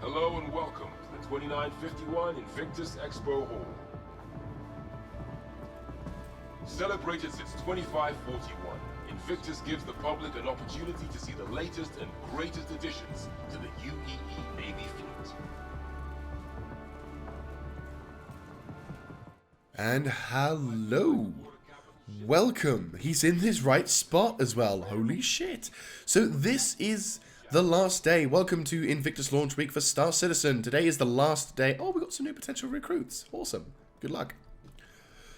Hello and welcome to the 2951 Invictus Expo Hall. Celebrated since 2541, Invictus gives the public an opportunity to see the latest and greatest additions to the UEE Navy fleet. And hello. Welcome. He's in his right spot as well. Holy shit. So this is the last day. Welcome to Invictus launch week for Star Citizen. Today is the last day. Oh, we got some new potential recruits. Awesome. Good luck.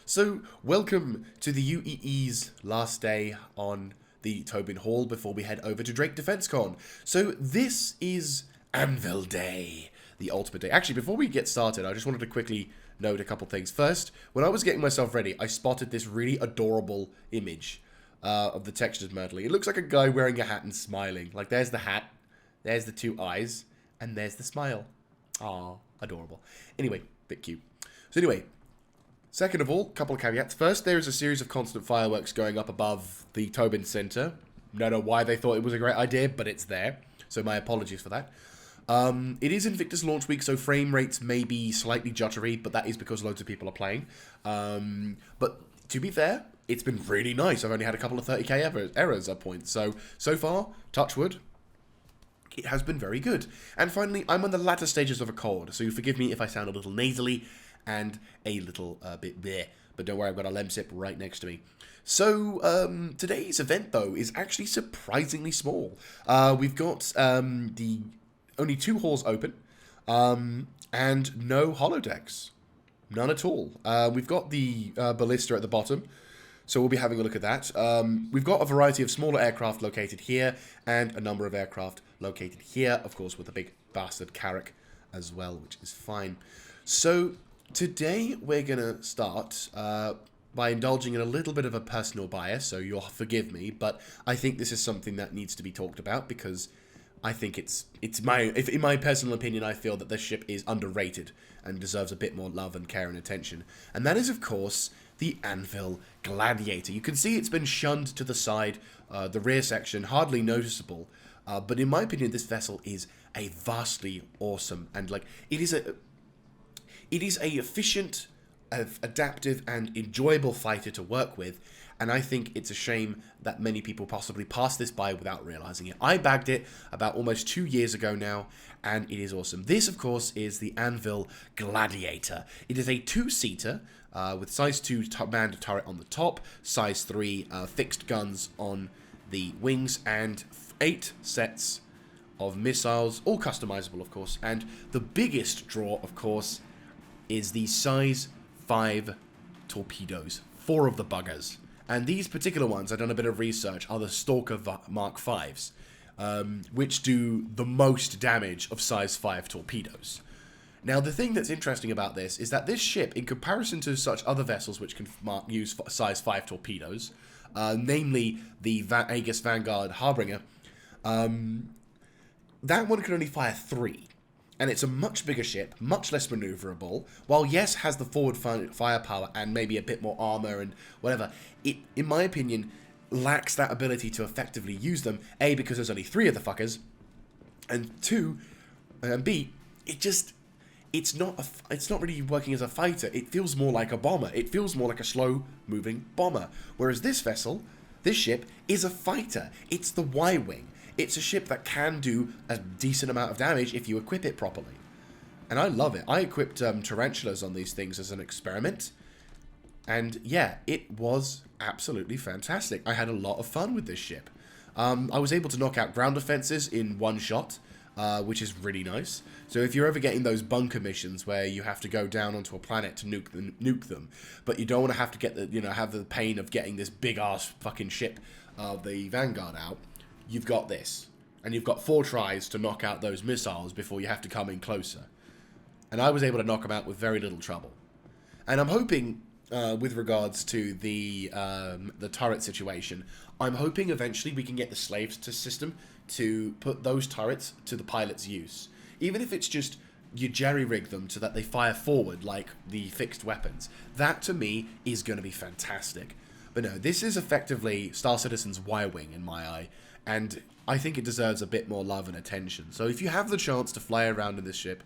So, welcome to the UEE's last day on the Tobin Hall before we head over to Drake Defense Con. So, this is Anvil Day, the ultimate day. Actually, before we get started, I just wanted to quickly note a couple things. First, when I was getting myself ready, I spotted this really adorable image of the textured Myrtle. It looks like a guy wearing a hat and smiling. Like, there's the hat, there's the two eyes, and there's the smile. Aww, adorable. Anyway, bit cute. So anyway, second of all, couple of caveats. First, there is a series of constant fireworks going up above the Tobin Center. Don't know why they thought it was a great idea, but it's there. So my apologies for that. It is Invictus launch week, so frame rates may be slightly juddery, but that is because loads of people are playing. But to be fair, it's been really nice. I've only had a couple of 30k errors at points. So far, touch wood, it has been very good. And finally, I'm on the latter stages of a cold, so forgive me if I sound a little nasally and a little bit bleh. But don't worry, I've got a lemsip right next to me. So, today's event, though, is actually surprisingly small. We've got the only 2 halls open, and no holodecks. None at all. We've got the Ballista at the bottom, so we'll be having a look at that. We've got a variety of smaller aircraft located here, and a number of aircraft located here, of course, with the big bastard Carrick as well, which is fine. So, today we're going to start by indulging in a little bit of a personal bias, so you'll forgive me, but I think this is something that needs to be talked about, because I think in my personal opinion, I feel that this ship is underrated and deserves a bit more love and care and attention. And that is, of course, the Anvil Gladiator. You can see it's been shunned to the side, the rear section, hardly noticeable. But in my opinion, this vessel is a vastly awesome, and like, it is a efficient, adaptive, and enjoyable fighter to work with. And I think it's a shame that many people possibly pass this by without realizing it. I bagged it about almost 2 years ago now, and it is awesome. This, of course, is the Anvil Gladiator. It is a 2-seater with size 2 manned turret on the top, size 3 fixed guns on the wings, and 8 sets of missiles, all customizable, of course. And the biggest draw, of course, is the size 5 torpedoes, 4 of the buggers. And these particular ones, I've done a bit of research, are the Stalker Mark 5s, which do the most damage of size 5 torpedoes. Now, the thing that's interesting about this is that this ship, in comparison to such other vessels which can use size 5 torpedoes, namely the Aegis Vanguard Harbinger, that one can only fire 3. And it's a much bigger ship, much less maneuverable. While yes, has the forward firepower and maybe a bit more armor and whatever, it, in my opinion, lacks that ability to effectively use them. A, because there's only 3 of the fuckers, and 2, and B, it's not really working as a fighter. It feels more like a bomber. It feels more like a slow-moving bomber. Whereas this vessel, this ship, is a fighter. It's the Y-wing. It's a ship that can do a decent amount of damage if you equip it properly. And I love it. I equipped tarantulas on these things as an experiment. And yeah, it was absolutely fantastic. I had a lot of fun with this ship. I was able to knock out ground defenses in one shot, which is really nice. So if you're ever getting those bunker missions where you have to go down onto a planet to nuke them, but you don't want to have to get have the pain of getting this big ass fucking ship, the Vanguard out, you've got this. And you've got 4 tries to knock out those missiles before you have to come in closer. And I was able to knock them out with very little trouble. And I'm hoping, with regards to the turret situation, I'm hoping eventually we can get the slaves system to put those turrets to the pilot's use. Even if it's just you jerry-rig them so that they fire forward like the fixed weapons. That, to me, is going to be fantastic. But no, this is effectively Star Citizen's Y-Wing in my eye. and I think it deserves a bit more love and attention. So if you have the chance to fly around in this ship,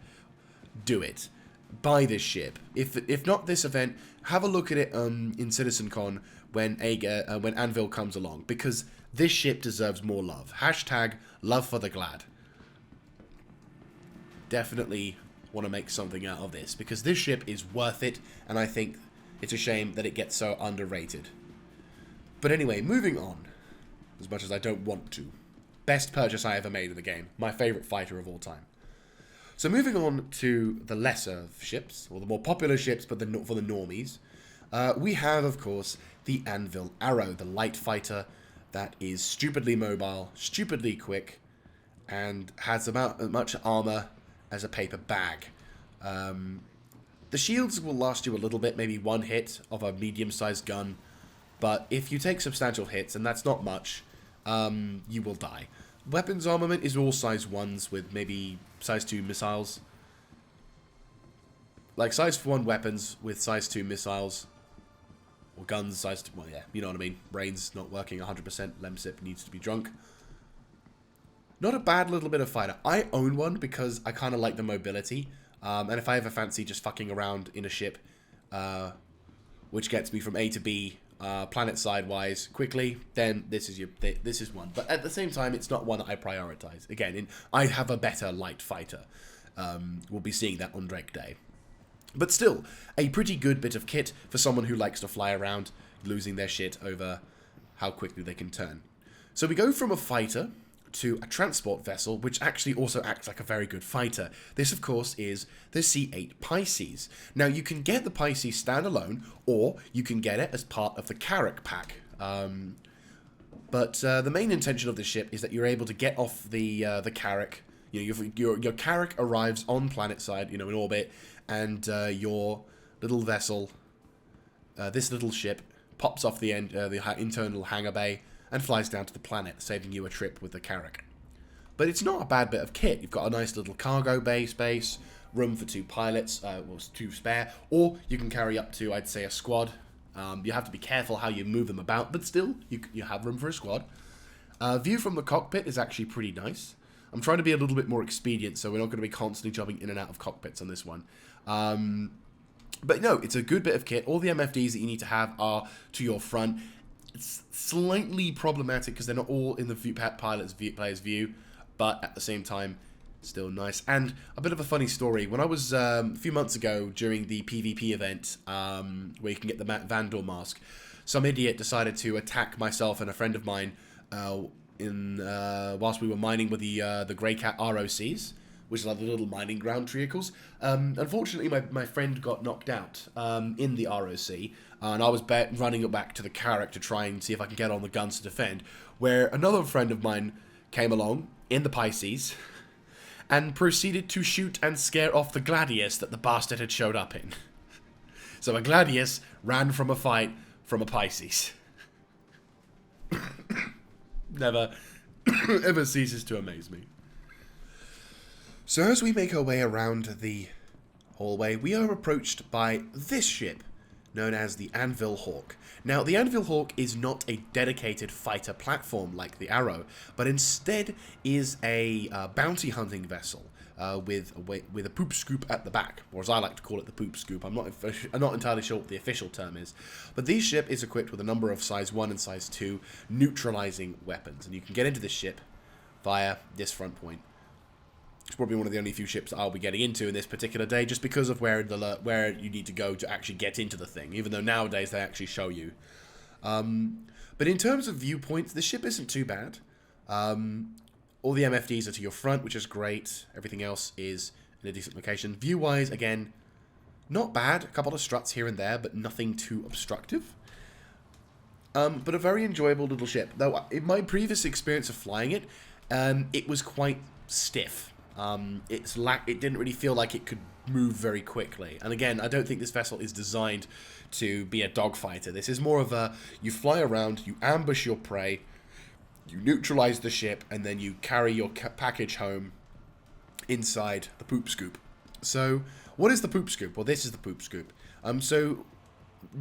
do it. Buy this ship. If not this event, have a look at it in CitizenCon when Anvil comes along, because this ship deserves more love. Hashtag love for the Glad. Definitely want to make something out of this, because this ship is worth it, and I think it's a shame that it gets so underrated. But anyway, moving on, as much as I don't want to. Best purchase I ever made in the game. My favourite fighter of all time. So moving on to the lesser ships, or the more popular ships, but for the normies, we have, of course, the Anvil Arrow, the light fighter that is stupidly mobile, stupidly quick, and has about as much armor as a paper bag. The shields will last you a little bit, maybe one hit of a medium-sized gun, but if you take substantial hits, and that's not much, you will die. Weapons armament is all size 1s with maybe size 2 missiles. Like size 1 weapons with size 2 missiles. Or guns size 2, well yeah, you know what I mean. Brain's not working 100%, Lemsip needs to be drunk. Not a bad little bit of fighter. I own one because I kind of like the mobility. And if I ever fancy just fucking around in a ship, which gets me from A to B, planet sidewise quickly, then this is one. But at the same time, it's not one that I prioritize. Again, I have a better light fighter. We'll be seeing that on Drake Day. But still, a pretty good bit of kit for someone who likes to fly around, losing their shit over how quickly they can turn. So we go from a fighter to a transport vessel, which actually also acts like a very good fighter. This, of course, is the C8 Pisces. Now, you can get the Pisces standalone, or you can get it as part of the Carrick pack. But the main intention of this ship is that you're able to get off the Carrick. You know, your Carrick arrives on planet side, you know, in orbit, and your little vessel, this little ship, pops off the internal hangar bay and flies down to the planet, saving you a trip with the Carrick. But it's not a bad bit of kit. You've got a nice little cargo bay space, room for 2 pilots, well, 2 spare, or you can carry up to, I'd say, a squad. You have to be careful how you move them about, but still, you have room for a squad. View from the cockpit is actually pretty nice. I'm trying to be a little bit more expedient, so we're not going to be constantly jumping in and out of cockpits on this one. But no, it's a good bit of kit. All the MFDs that you need to have are to your front. It's slightly problematic because they're not all in the player's view, but at the same time, still nice. And a bit of a funny story. When I was, a few months ago, during the PvP event, where you can get the Vandal mask, some idiot decided to attack myself and a friend of mine whilst we were mining with the Grey Cat ROCs, which is like the little mining ground vehicles. Unfortunately, my friend got knocked out in the ROC, and I was running it back to the Carrick to try and see if I can get on the guns to defend, where another friend of mine came along in the Pisces and proceeded to shoot and scare off the Gladius that the bastard had showed up in. So a Gladius ran from a fight from a Pisces. Never ever ceases to amaze me. So as we make our way around the hallway, we are approached by this ship, known as the Anvil Hawk. Now, the Anvil Hawk is not a dedicated fighter platform like the Arrow, but instead is a bounty hunting vessel with a poop scoop at the back, or as I like to call it, the poop scoop. I'm not entirely sure what the official term is, but this ship is equipped with a number of size 1 and size 2 neutralizing weapons, and you can get into this ship via this front point. It's probably one of the only few ships that I'll be getting into in this particular day, just because of where you need to go to actually get into the thing, even though nowadays they actually show you. But in terms of viewpoints, this ship isn't too bad. All the MFDs are to your front, which is great. Everything else is in a decent location. View-wise, again, not bad. A couple of struts here and there, but nothing too obstructive. But a very enjoyable little ship. Though, in my previous experience of flying it, it was quite stiff. It didn't really feel like it could move very quickly. And again, I don't think this vessel is designed to be a dogfighter. This is more of a, you fly around, you ambush your prey, you neutralize the ship, and then you carry your package home inside the poop scoop. So, what is the poop scoop? Well, this is the poop scoop. So,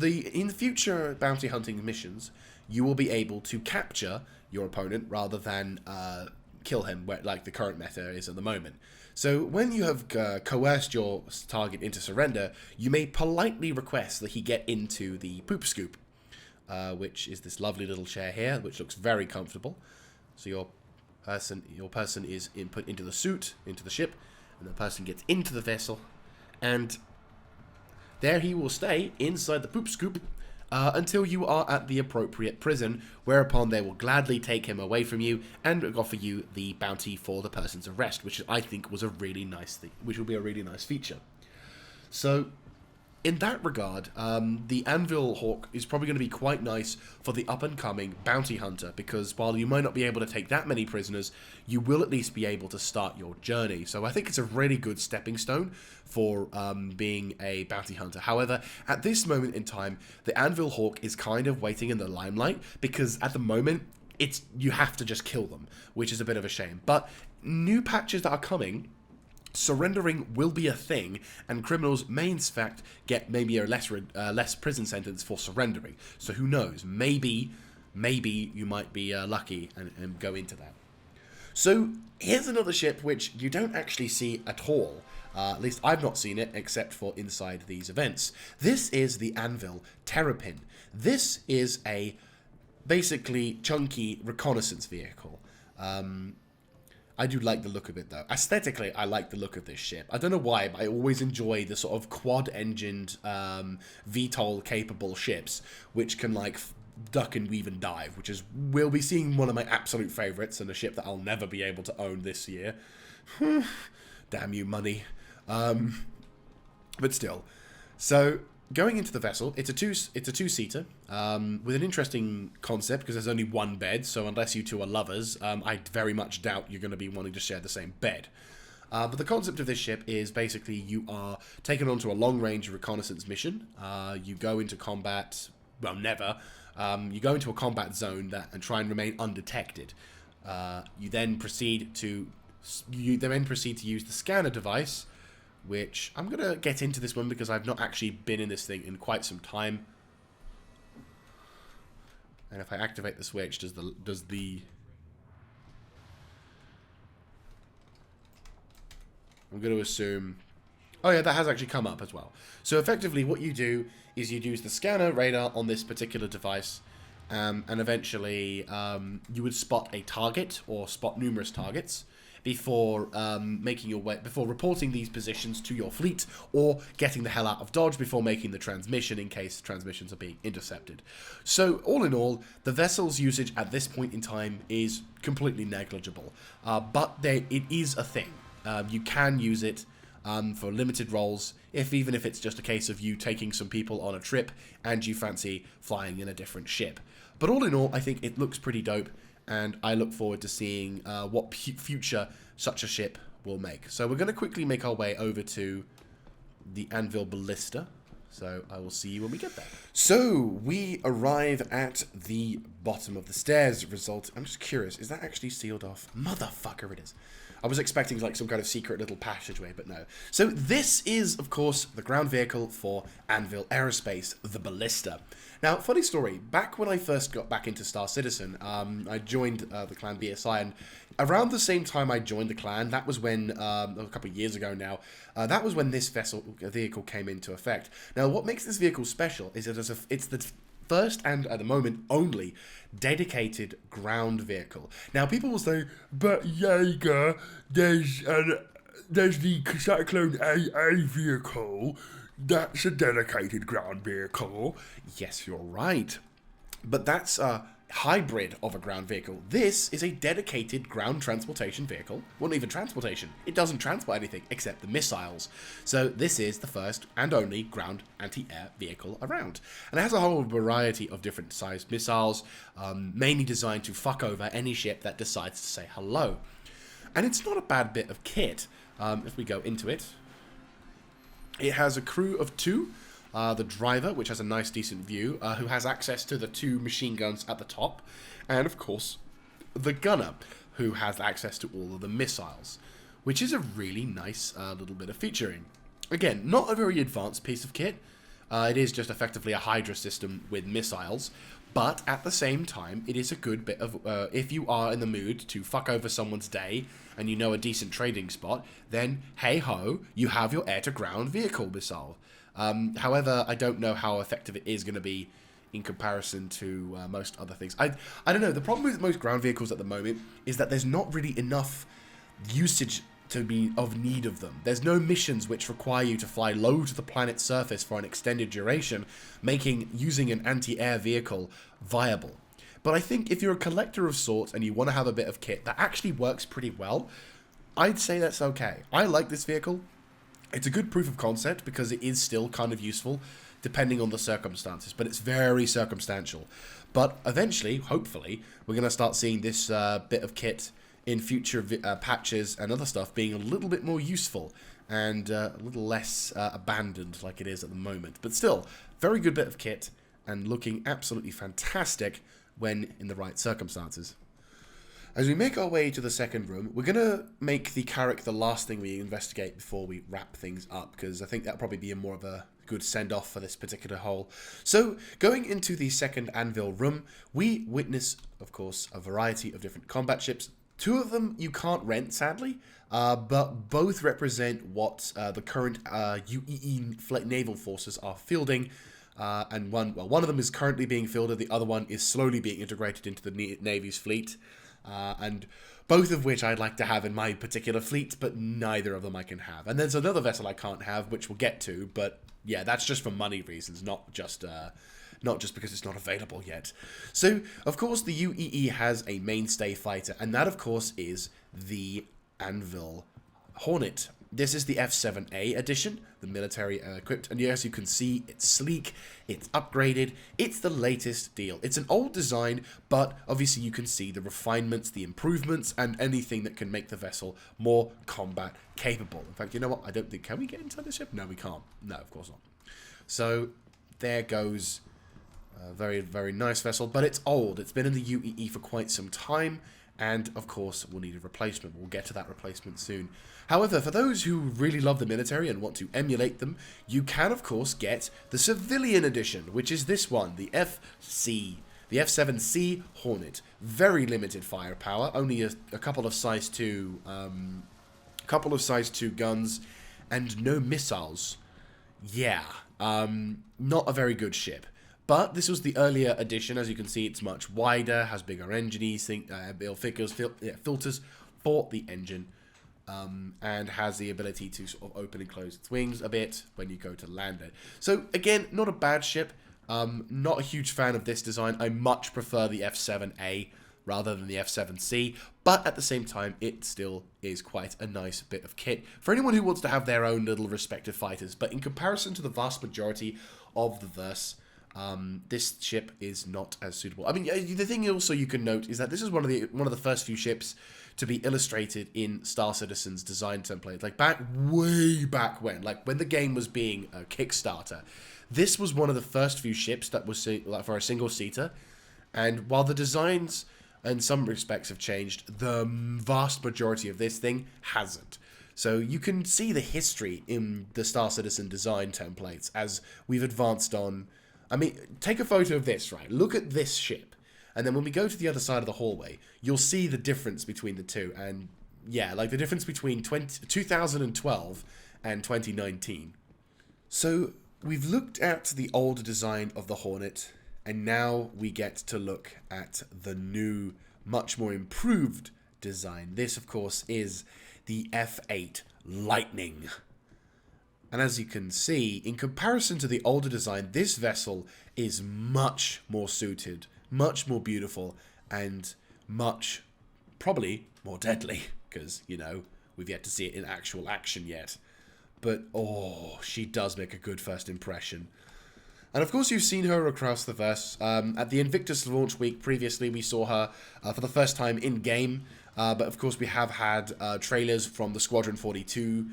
in future bounty hunting missions, you will be able to capture your opponent rather than kill him, like the current meta is at the moment. So when you have coerced your target into surrender, you may politely request that he get into the poop scoop, which is this lovely little chair here, which looks very comfortable. So your person is put into the suit, into the ship, and the person gets into the vessel, and there he will stay inside the poop scoop until you are at the appropriate prison, whereupon they will gladly take him away from you and offer you the bounty for the person's arrest, which I think was a really nice thing, which will be a really nice feature. So, in that regard, the Anvil Hawk is probably going to be quite nice for the up-and-coming bounty hunter, because while you might not be able to take that many prisoners, you will at least be able to start your journey. So I think it's a really good stepping stone for being a bounty hunter. However, at this moment in time, the Anvil Hawk is kind of waiting in the limelight, because at the moment, you have to just kill them, which is a bit of a shame. But new patches that are coming, surrendering will be a thing, and criminals may in fact get maybe a less prison sentence for surrendering. So who knows? Maybe you might be lucky and go into that. So here's another ship which you don't actually see at all. At least I've not seen it except for inside these events. This is the Anvil Terrapin. This is a basically chunky reconnaissance vehicle. I do like the look of it, though. Aesthetically, I like the look of this ship. I don't know why, but I always enjoy the sort of quad-engined, VTOL-capable ships, which can, like, duck and weave and dive, which is... We'll be seeing one of my absolute favourites, and a ship that I'll never be able to own this year. Damn you, money. But still. So, going into the vessel, it's a two-seater, with an interesting concept, because there's only one bed, so unless you two are lovers, I very much doubt you're going to be wanting to share the same bed. But the concept of this ship is basically you are taken onto a long-range reconnaissance mission. You go into combat, well, never. You go into a combat zone and try and remain undetected. You then proceed to use the scanner device, which I'm going to get into this one because I've not actually been in this thing in quite some time. And if I activate the switch, does the I'm going to assume... Oh yeah, that has actually come up as well. So effectively what you do is you use the scanner radar on this particular device, and eventually you would spot a target or spot numerous targets before before reporting these positions to your fleet, or getting the hell out of Dodge before making the transmission in case transmissions are being intercepted. So all in all, the vessel's usage at this point in time is completely negligible, but it is a thing. You can use it for limited roles, even if it's just a case of you taking some people on a trip and you fancy flying in a different ship. But all in all, I think it looks pretty dope, and I look forward to seeing what future such a ship will make. So we're going to quickly make our way over to the Anvil Ballista. So I will see you when we get there. So we arrive at the bottom of the stairs. I'm just curious, is that actually sealed off? Motherfucker, it is. I was expecting like some kind of secret little passageway, but no. So this is, of course, the ground vehicle for Anvil Aerospace, the Ballista. Now, funny story, back when I first got back into Star Citizen, I joined the clan BSI, and around the same time I joined the clan, that was when, a couple of years ago now, that was when this vehicle came into effect. Now, what makes this vehicle special is that it's the first and, at the moment, only dedicated ground vehicle. Now, people will say, but Jaeger, there's the Cyclone AA vehicle. That's a dedicated ground vehicle. Yes, you're right. But that's a hybrid of a ground vehicle. This is a dedicated ground transportation vehicle. Well, not even transportation. It doesn't transport anything except the missiles. So this is the first and only ground anti-air vehicle around. And it has a whole variety of different sized missiles, mainly designed to fuck over any ship that decides to say hello. And it's not a bad bit of kit. If we go into it, it has a crew of 2. The driver, which has a nice decent view, who has access to the 2 machine guns at the top, and of course the gunner, who has access to all of the missiles, which is a really nice little bit of featuring. Again, not a very advanced piece of kit, It is just effectively a Hydra system with missiles. But at the same time, it is a good bit of... if you are in the mood to fuck over someone's day and you know a decent trading spot, then hey-ho, you have your air-to-ground vehicle missile. However, I don't know how effective it is going to be in comparison to most other things. I don't know. The problem with most ground vehicles at the moment is that there's not really enough usage to be of need of them. There's no missions which require you to fly low to the planet's surface for an extended duration, making using an anti-air vehicle viable. But I think if you're a collector of sorts and you want to have a bit of kit that actually works pretty well, I'd say that's okay. I like this vehicle. It's a good proof of concept because it is still kind of useful depending on the circumstances, but it's very circumstantial. But eventually, hopefully, we're going to start seeing this bit of kit in future patches and other stuff being a little bit more useful and a little less abandoned like it is at the moment. But still, very good bit of kit and looking absolutely fantastic when in the right circumstances. As we make our way to the second room, we're going to make the Carrick the last thing we investigate before we wrap things up, because I think that'll probably be more of a good send-off for this particular hole. So, going into the second Anvil room, we witness, of course, a variety of different combat ships. Two of them you can't rent, sadly, but both represent what the current UEE naval forces are fielding. And one of them is currently being fielded, the other one is slowly being integrated into the Navy's fleet. And both of which I'd like to have in my particular fleet, but neither of them I can have. And there's another vessel I can't have, which we'll get to, but yeah, that's just for money reasons, not just because it's not available yet. So, of course, the UEE has a mainstay fighter, and that, of course, is the Anvil Hornet. This is the F7A edition, the military equipped, and as you can see, it's sleek, it's upgraded, it's the latest deal. It's an old design, but obviously you can see the refinements, the improvements, and anything that can make the vessel more combat capable. In fact, you know what? I don't think... Can we get inside the ship? No, we can't. No, of course not. So, there goes a very, very nice vessel, but it's old. It's been in the UEE for quite some time, and, of course, we'll need a replacement. We'll get to that replacement soon. However, for those who really love the military and want to emulate them, you can, of course, get the civilian edition, which is this one, the FC, the F7C Hornet. Very limited firepower, only a couple of size 2, guns, and no missiles. Yeah, not a very good ship. But this was the earlier edition. As you can see, it's much wider, has bigger engines, filters for the engine, and has the ability to sort of open and close its wings a bit when you go to land it. So again, not a bad ship. Not a huge fan of this design. I much prefer the F7A rather than the F7C, but at the same time, it still is quite a nice bit of kit for anyone who wants to have their own little respective fighters. But in comparison to the vast majority of the verse, this ship is not as suitable. I mean, the thing also you can note is that this is one of the first few ships to be illustrated in Star Citizen's design template, like way back when, like when the game was being a Kickstarter. This was one of the first few ships that was like for a single seater, and while the designs in some respects have changed, the vast majority of this thing hasn't. So you can see the history in the Star Citizen design templates as we've advanced on. I mean, take a photo of this, right? Look at this ship. And then when we go to the other side of the hallway, you'll see the difference between the two. And yeah, like the difference between 2012 and 2019. So we've looked at the older design of the Hornet, and now we get to look at the new, much more improved design. This, of course, is the F8 Lightning. And as you can see, in comparison to the older design, this vessel is much more suited, much more beautiful, and much, probably, more deadly. Because, you know, we've yet to see it in actual action yet. But, oh, she does make a good first impression. And of course you've seen her across the verse. At the Invictus launch week previously, we saw her for the first time in-game. But of course we have had trailers from the Squadron 42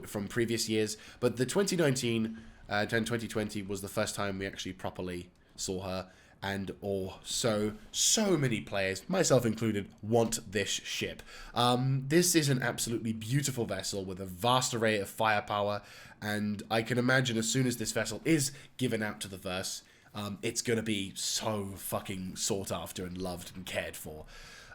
from previous years. But the 2019 and 2020 was the first time we actually properly saw her. so many players, myself included, want this ship. This is an absolutely beautiful vessel with a vast array of firepower, and I can imagine as soon as this vessel is given out to the verse, it's going to be so fucking sought after and loved and cared for.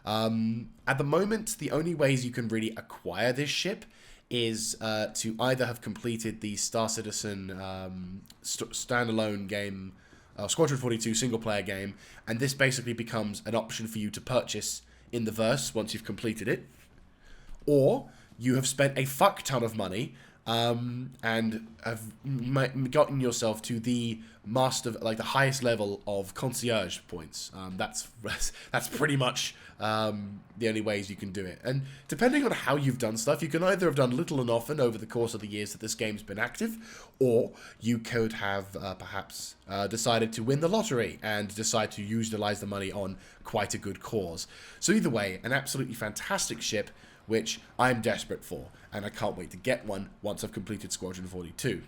At the moment, the only ways you can really acquire this ship is to either have completed the Star Citizen standalone game, Squadron 42 single-player game, and this basically becomes an option for you to purchase in the verse once you've completed it, or you have spent a fuck ton of money and have gotten yourself to the master, like the highest level of concierge points. That's pretty much the only ways you can do it. And depending on how you've done stuff, you can either have done little and often over the course of the years that this game's been active, or you could have perhaps decided to win the lottery and decide to utilize the money on quite a good cause. So either way, an absolutely fantastic ship, which I'm desperate for, and I can't wait to get one once I've completed Squadron 42.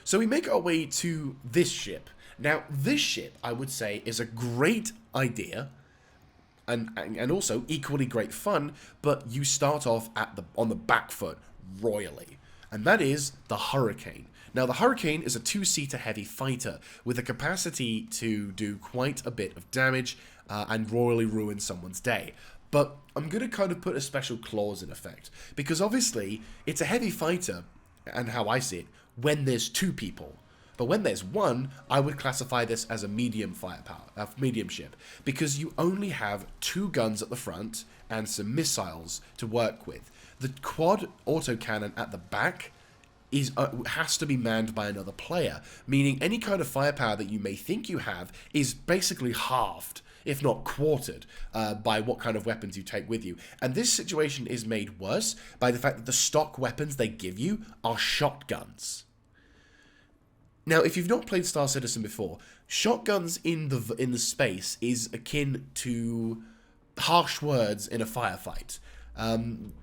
So we make our way to this ship. Now, this ship, I would say, is a great idea, and also equally great fun, but you start off on the back foot royally, and that is the Hurricane. Now, the Hurricane is a two-seater heavy fighter with a capacity to do quite a bit of damage and royally ruin someone's day. But I'm going to kind of put a special clause in effect, because obviously it's a heavy fighter, and how I see it, when there's two people. But when there's one, I would classify this as a medium firepower, medium ship, because you only have two guns at the front and some missiles to work with. The quad autocannon at the back has to be manned by another player, meaning any kind of firepower that you may think you have is basically halved, if not quartered, by what kind of weapons you take with you. And this situation is made worse by the fact that the stock weapons they give you are shotguns. Now, if you've not played Star Citizen before, shotguns in the space is akin to harsh words in a firefight.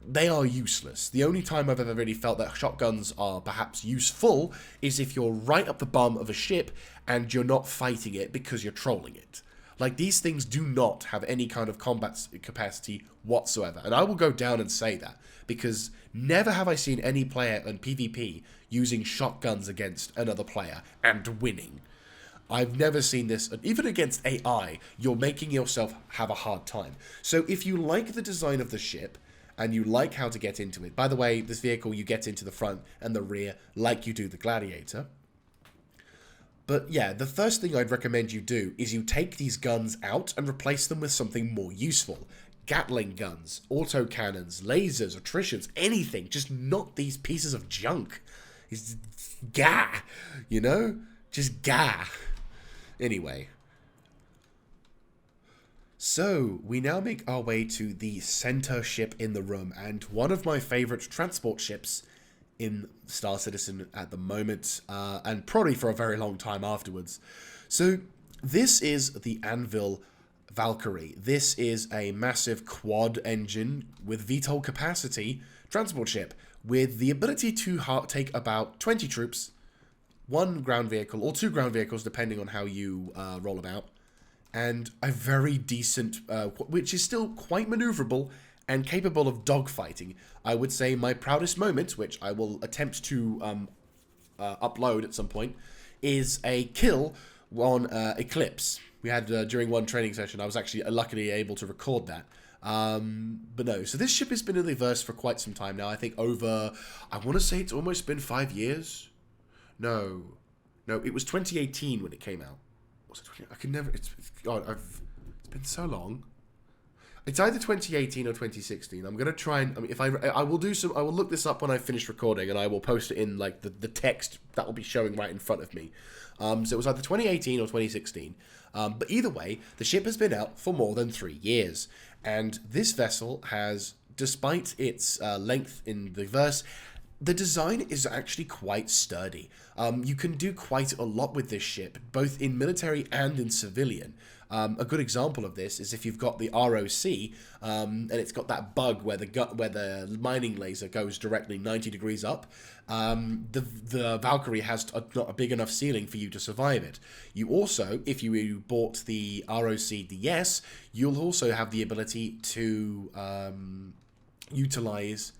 They are useless. The only time I've ever really felt that shotguns are perhaps useful is if you're right up the bum of a ship and you're not fighting it because you're trolling it. Like, these things do not have any kind of combat capacity whatsoever. And I will go down and say that, because never have I seen any player in PvP using shotguns against another player and winning. I've never seen this. Even against AI, you're making yourself have a hard time. So if you like the design of the ship, and you like how to get into it, by the way, this vehicle, you get into the front and the rear like you do the Gladiator. But yeah, the first thing I'd recommend you do is you take these guns out and replace them with something more useful. Gatling guns, autocannons, lasers, attritions, anything. Just not these pieces of junk. It's gah, you know? Just gah. Anyway. So, we now make our way to the center ship in the room, and one of my favorite transport ships in Star Citizen at the moment, and probably for a very long time afterwards. So, this is the Anvil Valkyrie. This is a massive quad engine with VTOL capacity transport ship with the ability to take about 20 troops, one ground vehicle, or two ground vehicles depending on how you roll about, and a very decent, which is still quite maneuverable and capable of dogfighting. I would say my proudest moment, which I will attempt to upload at some point, is a kill on Eclipse. We had, during one training session, I was actually luckily able to record that. But no, so this ship has been in the verse for quite some time now. I think over, I want to say it's almost been 5 years. No, it was 2018 when it came out. Was it 20? I can never, it's been so long. It's either 2018 or 2016. I'm gonna try and, if I will look this up when I finish recording, and I will post it in like the text that will be showing right in front of me. So it was either 2018 or 2016. But either way, the ship has been out for more than 3 years, and this vessel has, despite its length in the verse, the design is actually quite sturdy. You can do quite a lot with this ship, both in military and in civilian. A good example of this is if you've got the ROC, and it's got that bug where the mining laser goes directly 90 degrees up. The Valkyrie has not a big enough ceiling for you to survive it. You also, if you bought the ROC DS, you'll also have the ability to utilize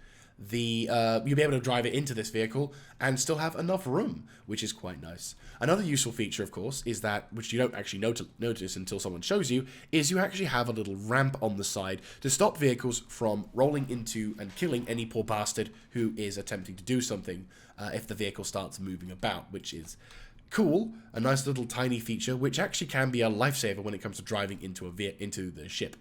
you'll be able to drive it into this vehicle and still have enough room, which is quite nice. Another useful feature, of course, is that, which you don't actually notice until someone shows you, is you actually have a little ramp on the side to stop vehicles from rolling into and killing any poor bastard who is attempting to do something if the vehicle starts moving about, which is cool. A nice little tiny feature, which actually can be a lifesaver when it comes to driving into the ship.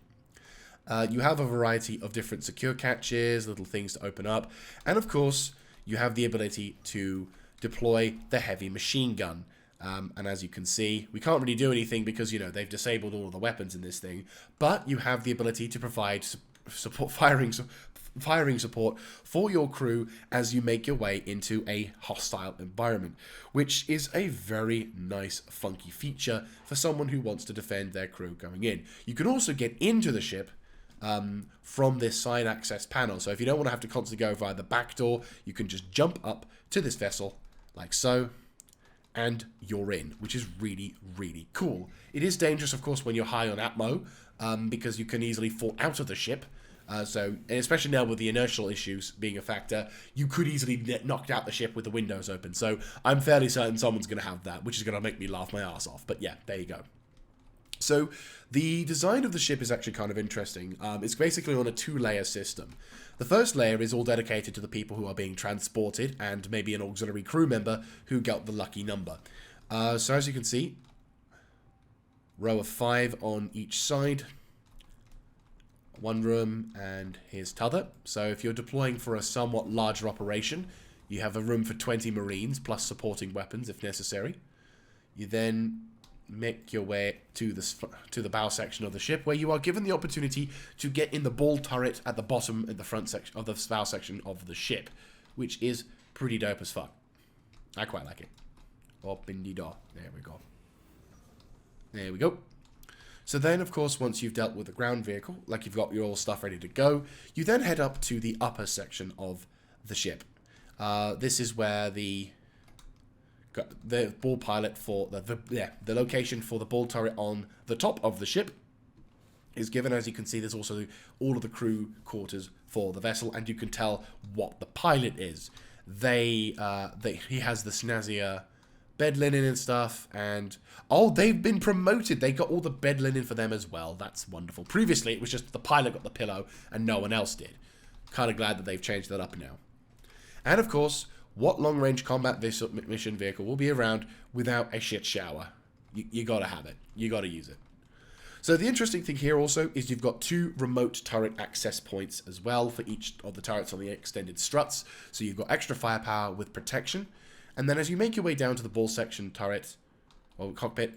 You have a variety of different secure catches, little things to open up, and of course, you have the ability to deploy the heavy machine gun. And as you can see, we can't really do anything because, you know, they've disabled all of the weapons in this thing, but you have the ability to provide firing support for your crew as you make your way into a hostile environment, which is a very nice, funky feature for someone who wants to defend their crew going in. You can also get into the ship from this side access panel. So if you don't want to have to constantly go via the back door, you can just jump up to this vessel like so, and you're in, which is really, really cool. It is dangerous, of course, when you're high on atmo, because you can easily fall out of the ship. And especially now with the inertial issues being a factor, you could easily get knocked out the ship with the windows open. So I'm fairly certain someone's going to have that, which is going to make me laugh my ass off. But yeah, there you go. So the design of the ship is actually kind of interesting. It's basically on a two-layer system. The first layer is all dedicated to the people who are being transported and maybe an auxiliary crew member who got the lucky number. So as you can see, row of 5 on each side. One room, and here's t'other. So if you're deploying for a somewhat larger operation, you have a room for 20 Marines plus supporting weapons if necessary. You then make your way to the bow section of the ship, where you are given the opportunity to get in the ball turret at the bottom at the front section of the bow section of the ship, which is pretty dope as fuck. I quite like it. Open the door. There we go. There we go. So then, of course, once you've dealt with the ground vehicle, like you've got your all stuff ready to go, you then head up to the upper section of the ship. This is where the ball pilot for the location for the ball turret on the top of the ship is given. As you can see, there's also all of the crew quarters for the vessel, and you can tell what the pilot is. He has the snazzier bed linen and stuff, and they've been promoted. They got all the bed linen for them as well. That's wonderful. Previously, it was just the pilot got the pillow and no one else did. Kind of glad that they've changed that up now. And of course, what long-range combat mission vehicle will be around without a shit shower? You gotta have it. You gotta use it. So the interesting thing here also is you've got 2 remote turret access points as well for each of the turrets on the extended struts. So you've got extra firepower with protection. And then as you make your way down to the ball section turret, or cockpit,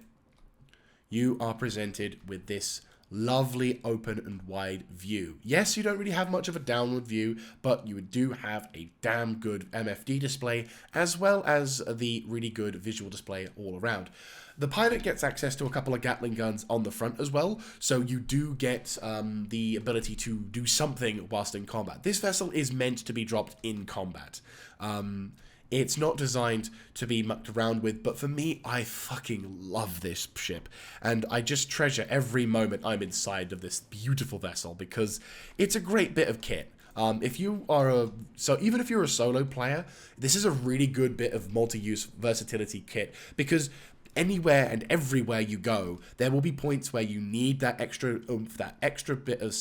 you are presented with this lovely open and wide view. Yes, you don't really have much of a downward view, but you do have a damn good MFD display, as well as the really good visual display all around. The pilot gets access to a couple of Gatling guns on the front as well, so you do get the ability to do something whilst in combat. This vessel is meant to be dropped in combat. It's not designed to be mucked around with, but for me, I fucking love this ship. And I just treasure every moment I'm inside of this beautiful vessel, because it's a great bit of kit. Even if you're a solo player, this is a really good bit of multi-use versatility kit, because anywhere and everywhere you go, there will be points where you need that extra oomph, that extra bit of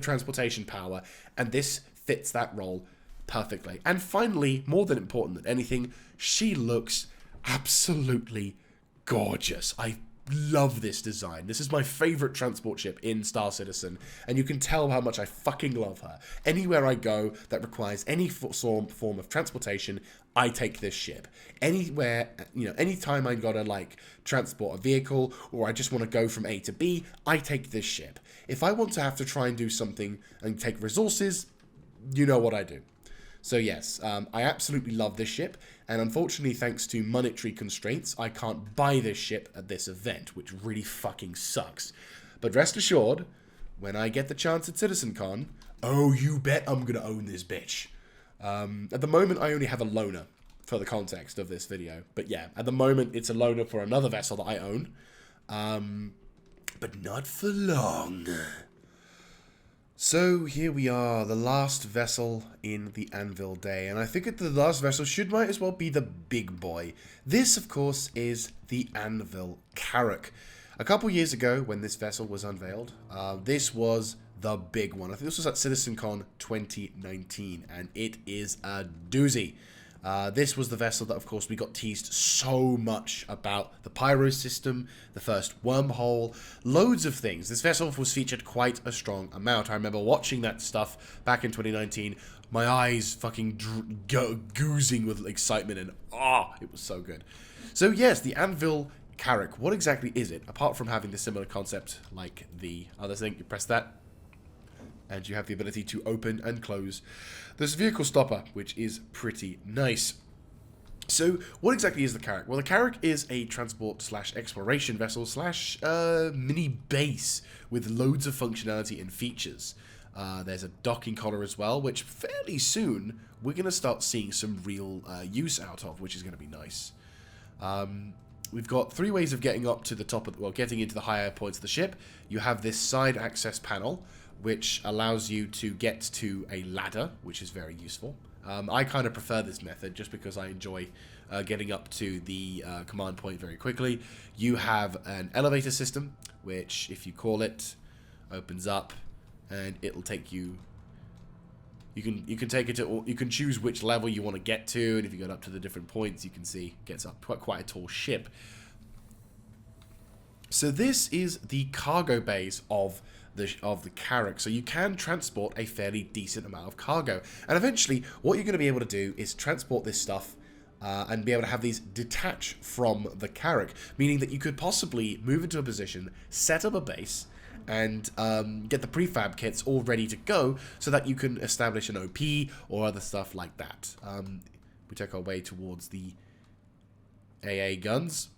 transportation power, and this fits that role perfectly. And finally, more than important than anything, she looks absolutely gorgeous. I love this design. This is my favorite transport ship in Star Citizen, and you can tell how much I fucking love her. Anywhere I go that requires any form of transportation, I take this ship. Anywhere, anytime I gotta transport a vehicle, or I just want to go from A to B, I take this ship. If I want to have to try and do something and take resources, you know what I do. So yes, I absolutely love this ship, and unfortunately, thanks to monetary constraints, I can't buy this ship at this event, which really fucking sucks. But rest assured, when I get the chance at CitizenCon, oh, you bet I'm gonna own this bitch. At the moment, I only have a loaner, for the context of this video. But yeah, at the moment, it's a loaner for another vessel that I own. But not for long. So here we are, the last vessel in the Anvil Day, and I think the last vessel might as well be the big boy. This, of course, is the Anvil Carrick. A couple years ago, when this vessel was unveiled, this was the big one. I think this was at CitizenCon 2019, and it is a doozy. This was the vessel that, of course, we got teased so much about. The pyro system, the first wormhole, loads of things. This vessel was featured quite a strong amount. I remember watching that stuff back in 2019, my eyes fucking goozing with excitement, and it was so good. So yes, the Anvil Carrick, what exactly is it? Apart from having the similar concept like the other thing, you press that, and you have the ability to open and close this vehicle stopper, which is pretty nice. So, what exactly is the Carrick? Well, the Carrick is a transport / exploration vessel / mini base with loads of functionality and features. There's a docking collar as well, which fairly soon we're going to start seeing some real use out of, which is going to be nice. We've got 3 ways of getting up to the top of, getting into the higher points of the ship. You have this side access panel, which allows you to get to a ladder, which is very useful. I kind of prefer this method just because I enjoy getting up to the command point very quickly. You have an elevator system, which, if you call it, opens up, and it'll take you. You can take it to, you can choose which level you want to get to, and if you go up to the different points, you can see it gets up quite a tall ship. So this is the cargo bays of the Carrick, so you can transport a fairly decent amount of cargo, and eventually what you're going to be able to do is transport this stuff and be able to have these detach from the Carrick, meaning that you could possibly move into a position, set up a base, and get the prefab kits all ready to go so that you can establish an OP or other stuff like that. We take our way towards the AA guns.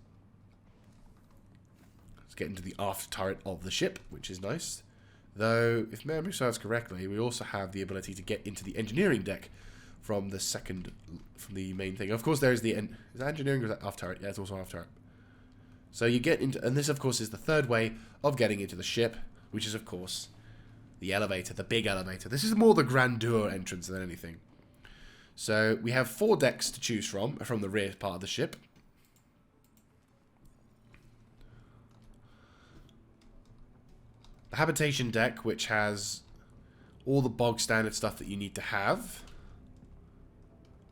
Let's get into the aft turret of the ship, which is nice. Though, if memory serves correctly, we also have the ability to get into the engineering deck from the main thing. Of course, there's is that engineering or is that aft turret? Yeah, it's also aft turret. So you get into, and this of course is the third way of getting into the ship, which is of course the elevator, the big elevator. This is more the grandeur entrance than anything. So we have 4 decks to choose from the rear part of the ship. The habitation deck, which has all the bog standard stuff that you need to have.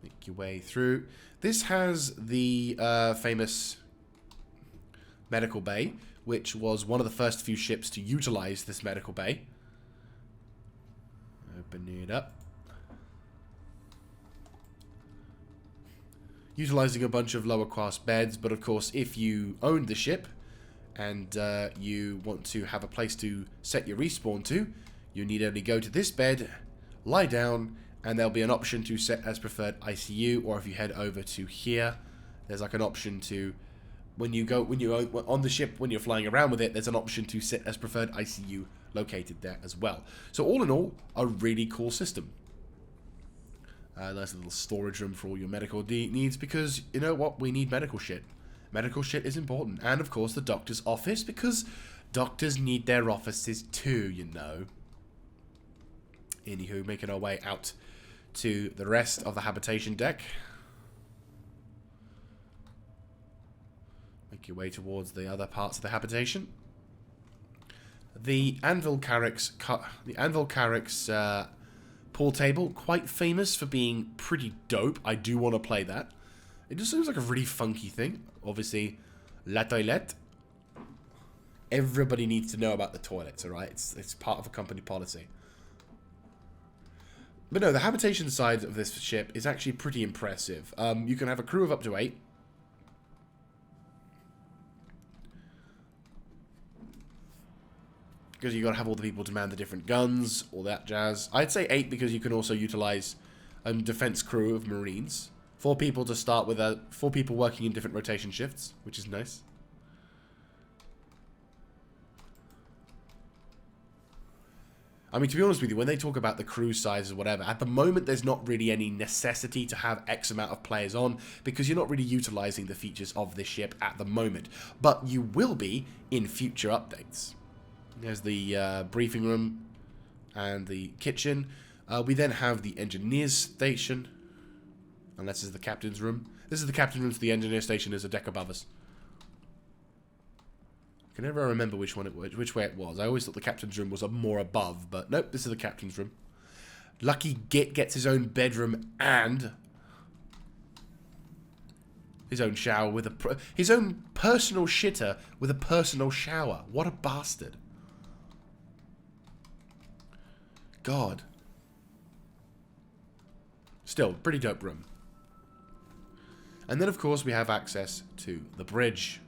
Make your way through. This has the famous medical bay, which was one of the first few ships to utilize this medical bay. Open it up. Utilizing a bunch of lower class beds, but of course if you own the ship and you want to have a place to set your respawn to, you need only go to this bed, lie down, and there'll be an option to set as preferred ICU, or if you head over to here, there's like an option to, when you're on the ship, when you're flying around with it, there's an option to set as preferred ICU located there as well. So all in all, a really cool system. Nice little storage room for all your medical needs, because you know what, we need medical shit. Medical shit is important. And of course the doctor's office, because doctors need their offices too, you know. Anywho, making our way out to the rest of the habitation deck. Make your way towards the other parts of the habitation. The Anvil Carrick's pool table, quite famous for being pretty dope. I do want to play that. It just seems like a really funky thing. Obviously, la toilette. Everybody needs to know about the toilets, alright? It's part of a company policy. But no, the habitation side of this ship is actually pretty impressive. You can have a crew of up to 8. Because you got to have all the people to man the different guns, all that jazz. I'd say 8 because you can also utilize and defense crew of Marines. 4 people to start with, 4 people working in different rotation shifts, which is nice. I mean, to be honest with you, when they talk about the crew sizes or whatever, at the moment there's not really any necessity to have X amount of players on because you're not really utilizing the features of this ship at the moment. But you will be in future updates. There's the briefing room and the kitchen. We then have the engineer's station, unless this is the captain's room. This is the captain's room, so the engineer station is a deck above us. I can never remember which way it was. I always thought the captain's room was more above, but nope, this is the captain's room. Lucky Git gets his own bedroom and his own shower with his own personal shitter with a personal shower. What a bastard. God. Still, pretty dope room. And then, of course, we have access to the bridge.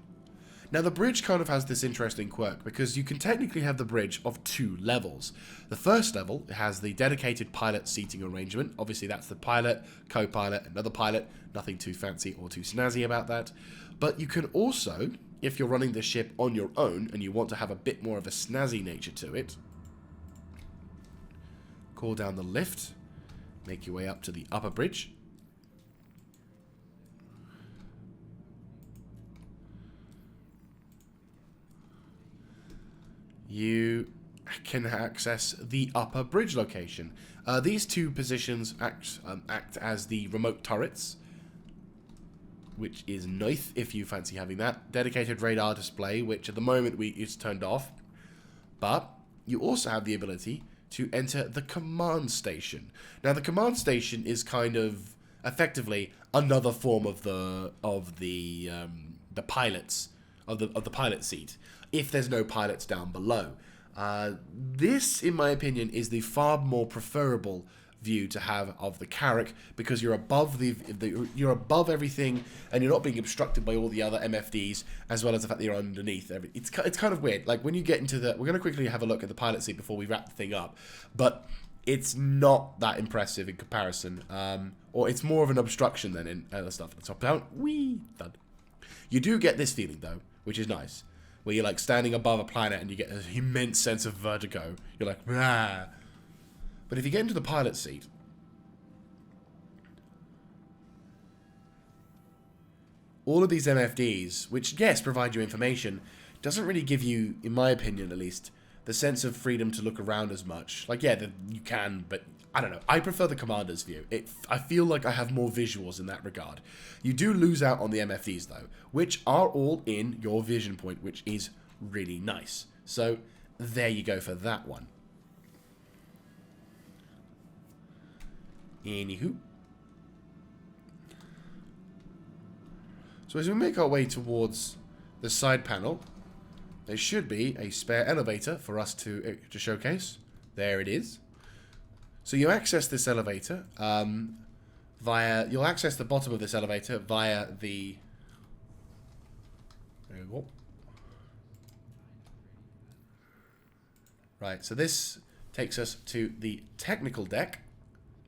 Now, the bridge kind of has this interesting quirk because you can technically have the bridge of 2 levels. The first level has the dedicated pilot seating arrangement. Obviously, that's the pilot, co-pilot, another pilot. Nothing too fancy or too snazzy about that. But you can also, if you're running the ship on your own and you want to have a bit more of a snazzy nature to it, call down the lift, make your way up to the upper bridge. You can access the upper bridge location. These 2 positions act as the remote turrets, which is nice if you fancy having that. Dedicated radar display, which at the moment is turned off. But you also have the ability to enter the command station. Now, the command station is kind of effectively another form of the pilots of the pilot seat, if there's no pilots down below. This, in my opinion, is the far more preferable view to have of the Carrick because you're above you're above everything and you're not being obstructed by all the other MFDs, as well as the fact that you're underneath. It's kind of weird. Like when you get into we're going to quickly have a look at the pilot seat before we wrap the thing up, but it's not that impressive in comparison. Or it's more of an obstruction than in other stuff. Let's hop down. Whee! Done. You do get this feeling though, which is nice, where you're like standing above a planet and you get an immense sense of vertigo. You're like, ah. But if you get into the pilot seat, all of these MFDs, which yes, provide you information, doesn't really give you, in my opinion at least, the sense of freedom to look around as much. Like, yeah, you can, but I don't know. I prefer the commander's view. I feel like I have more visuals in that regard. You do lose out on the MFDs, though, which are all in your vision point, which is really nice. So, there you go for that one. Anywho. So, as we make our way towards the side panel, there should be a spare elevator for us to showcase. There it is. So you access this elevator you'll access the bottom of this elevator via the... There we go. Right, so this takes us to the technical deck.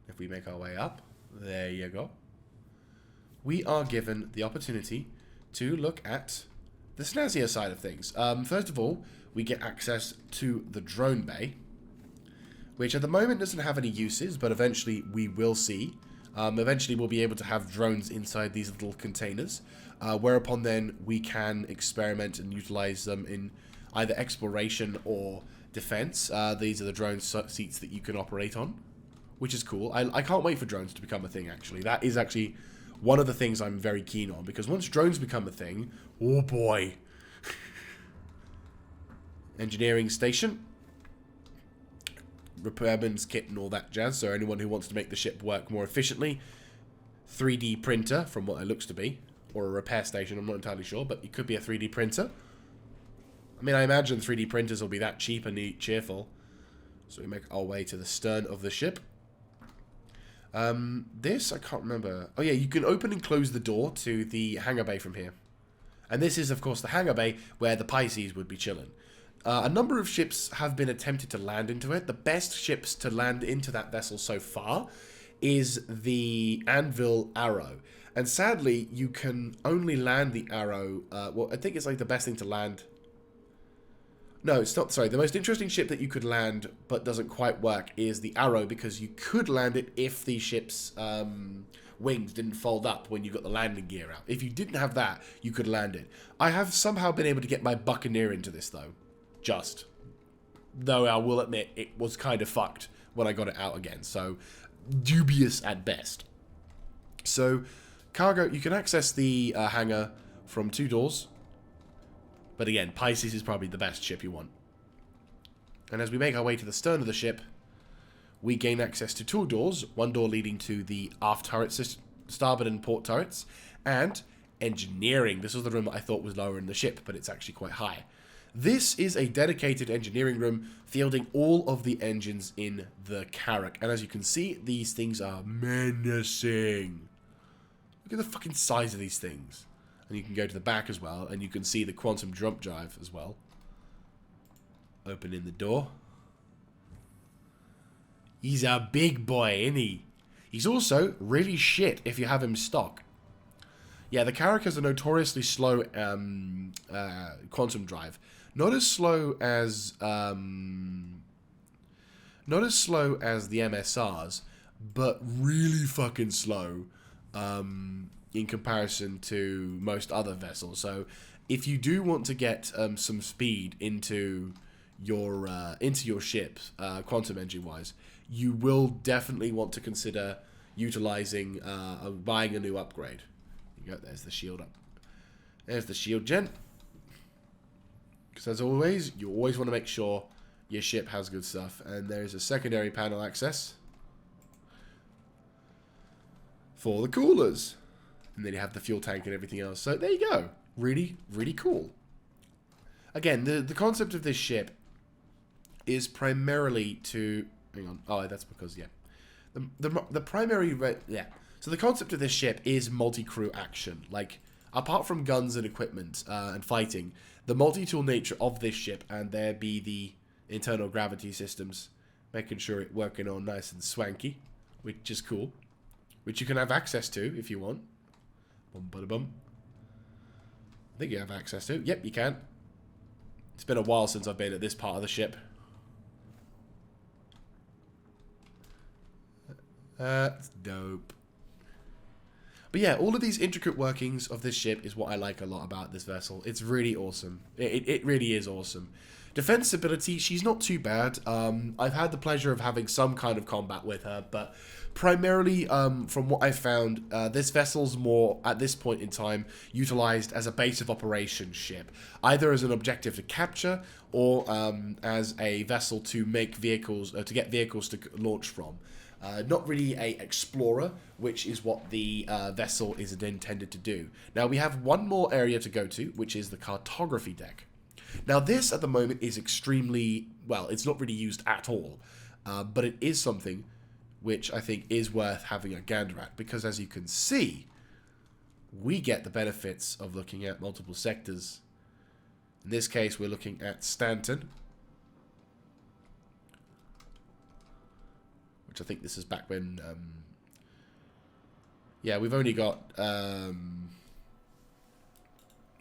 If we make our way up, there you go. We are given the opportunity to look at the snazzier side of things. First of all, we get access to the drone bay, which at the moment doesn't have any uses, but eventually we will see. Eventually we'll be able to have drones inside these little containers, whereupon then we can experiment and utilize them in either exploration or defense. These are the drone seats that you can operate on, which is cool. I can't wait for drones to become a thing, actually. That is actually one of the things I'm very keen on, because once drones become a thing, oh boy. Engineering station. Repairman's kit and all that jazz, so anyone who wants to make the ship work more efficiently. 3D printer, from what it looks to be. Or a repair station, I'm not entirely sure, but it could be a 3D printer. I mean, I imagine 3D printers will be that cheap and cheerful. So we make our way to the stern of the ship. This, I can't remember. Oh yeah, you can open and close the door to the hangar bay from here. And this is, of course, the hangar bay where the Pisces would be chilling. A number of ships have been attempted to land into it. The best ships to land into that vessel so far is the Anvil Arrow. And sadly, you can only land the Arrow... well, I think it's like the best thing to land... No, it's not. Sorry, the most interesting ship that you could land but doesn't quite work is the Arrow, because you could land it if the ship's wings didn't fold up when you got the landing gear out. If you didn't have that, you could land it. I have somehow been able to get my Buccaneer into this, though. Just. Though I will admit, it was kind of fucked when I got it out again. So, dubious at best. So, cargo, you can access the hangar from 2 doors. But again, Pisces is probably the best ship you want. And as we make our way to the stern of the ship, we gain access to 2 doors. 1 door leading to the aft turret system, starboard and port turrets, and engineering. This was the room that I thought was lower in the ship, but it's actually quite high. This is a dedicated engineering room fielding all of the engines in the Carrick. And as you can see, these things are menacing. Look at the fucking size of these things. And you can go to the back as well, and you can see the quantum jump drive as well. Opening the door. He's a big boy, isn't he? He's also really shit if you have him stock. Yeah, the Carrick has a notoriously slow quantum drive. Not as slow as the MSRs, but really fucking slow. In comparison to most other vessels. So if you do want to get some speed into your ship, quantum engine wise, you will definitely want to consider utilizing buying a new upgrade. You go, there's the shield up. There's the shield gen. Because as always, you always want to make sure your ship has good stuff. And there's a secondary panel access for the coolers. And then you have the fuel tank and everything else. So there you go. Really, really cool. Again, the concept of this ship is primarily to... Hang on. Oh, that's because, yeah. The primary... Yeah. So the concept of this ship is multi-crew action. Like, apart from guns and equipment and fighting, the multi-tool nature of this ship, and there be the internal gravity systems, making sure it working on nice and swanky, which is cool. Which you can have access to if you want. Bum, bada, bum. I think you have access to. Yep, you can. It's been a while since I've been at this part of the ship. That's dope. But yeah, all of these intricate workings of this ship is what I like a lot about this vessel. It's really awesome. It really is awesome. Defense ability, she's not too bad. I've had the pleasure of having some kind of combat with her, but primarily, from what I've found, this vessel's more, at this point in time, utilized as a base of operations ship. Either as an objective to capture, or as a vessel to make vehicles, to get vehicles to launch from. Not really a explorer, which is what the vessel is intended to do. Now, we have one more area to go to, which is the cartography deck. Now, this at the moment is extremely, well, it's not really used at all, but it is something which I think is worth having a gander at, because as you can see, we get the benefits of looking at multiple sectors. In this case, we're looking at Stanton, which I think this is back when, yeah, we've only got, I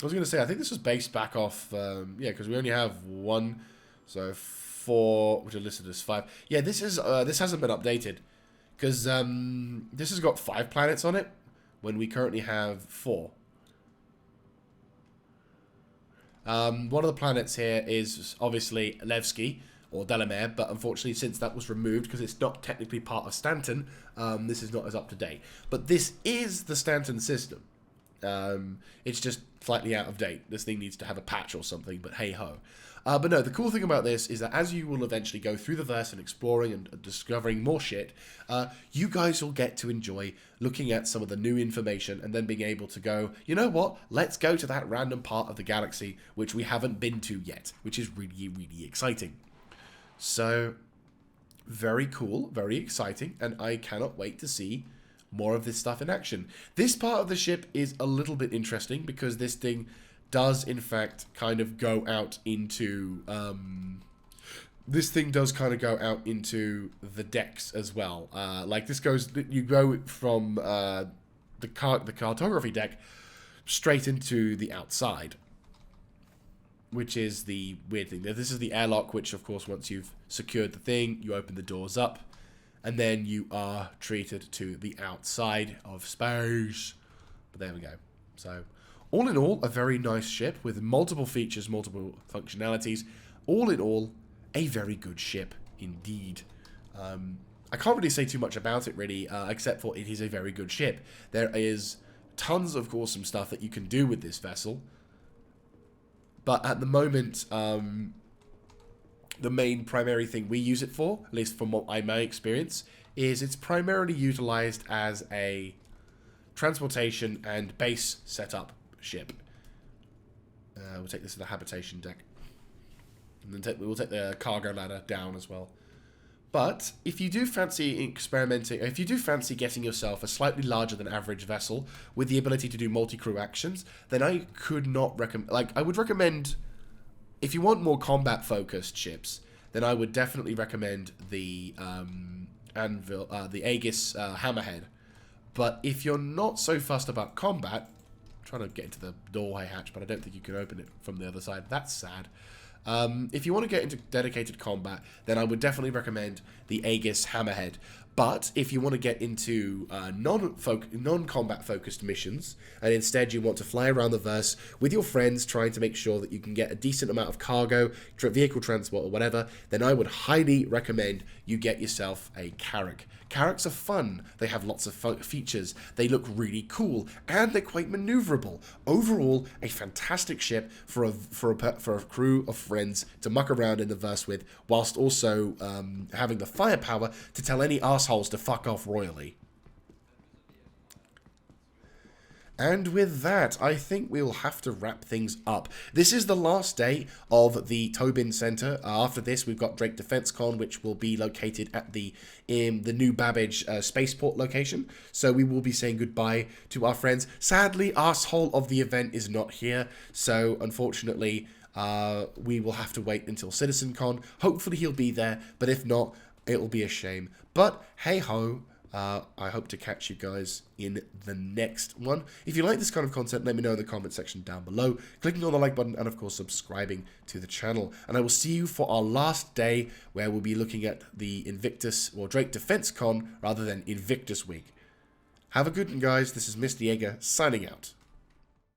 was going to say, I think this was based back off, yeah, because we only have 1, so 4, which are listed as 5. Yeah, this hasn't been updated, because this has got 5 planets on it, when we currently have 4. One of the planets here is obviously Levski, or Delamere, but unfortunately, since that was removed, because it's not technically part of Stanton, this is not as up to date. But this is the Stanton system. It's just slightly out of date. This thing needs to have a patch or something, but hey ho. But no, the cool thing about this is that as you will eventually go through the verse and exploring and discovering more shit, you guys will get to enjoy looking at some of the new information and then being able to go, you know what, let's go to that random part of the galaxy which we haven't been to yet, which is really, really exciting. So, very cool, very exciting, and I cannot wait to see more of this stuff in action. This part of the ship is a little bit interesting because this thing does, in fact, kind of go out into this thing does kind of go out into the decks as well. Like this goes, you go from the cartography deck straight into the outside, which is the weird thing. This is the airlock, which of course once you've secured the thing, you open the doors up, and then you are treated to the outside of space. But there we go. So, all in all, a very nice ship with multiple features, multiple functionalities. All in all, a very good ship indeed. I can't really say too much about it really, except for it is a very good ship. There is tons of awesome stuff that you can do with this vessel. But at the moment, the main primary thing we use it for, at least from what I may experience, is it's primarily utilized as a transportation and base setup ship. We'll take this to the habitation deck. And then we'll take the cargo ladder down as well. But if you do fancy experimenting, if you do fancy getting yourself a slightly larger than average vessel with the ability to do multi-crew actions, then I could not recommend, like, I would recommend, if you want more combat focused ships, then I would definitely recommend the Anvil, the Aegis Hammerhead. But if you're not so fussed about combat, I'm trying to get into the doorway hatch, but I don't think you can open it from the other side. That's sad. If you want to get into dedicated combat, then I would definitely recommend the Aegis Hammerhead. But if you want to get into non-combat focused missions, and instead you want to fly around the verse with your friends trying to make sure that you can get a decent amount of cargo, vehicle transport or whatever, then I would highly recommend you get yourself a Carrick. Carracks are fun, they have lots of features, they look really cool, and they're quite maneuverable. Overall, a fantastic ship for a crew of friends to muck around in the verse with, whilst also having the firepower to tell any assholes to fuck off royally. And with that, I think we'll have to wrap things up. This is the last day of the Tobin Center. After this, we've got Drake Defense Con, which will be located at the new Babbage spaceport location. So we will be saying goodbye to our friends. Sadly, asshole of the event is not here. So unfortunately, we will have to wait until Citizen Con. Hopefully he'll be there, but if not, it'll be a shame. But hey ho. I hope to catch you guys in the next one. If you like this kind of content, let me know in the comment section down below, clicking on the like button and of course subscribing to the channel. And I will see you for our last day where we'll be looking at the Invictus or Drake Defense Con rather than Invictus Week. Have a good one, guys. This is Mr. Jaeger signing out.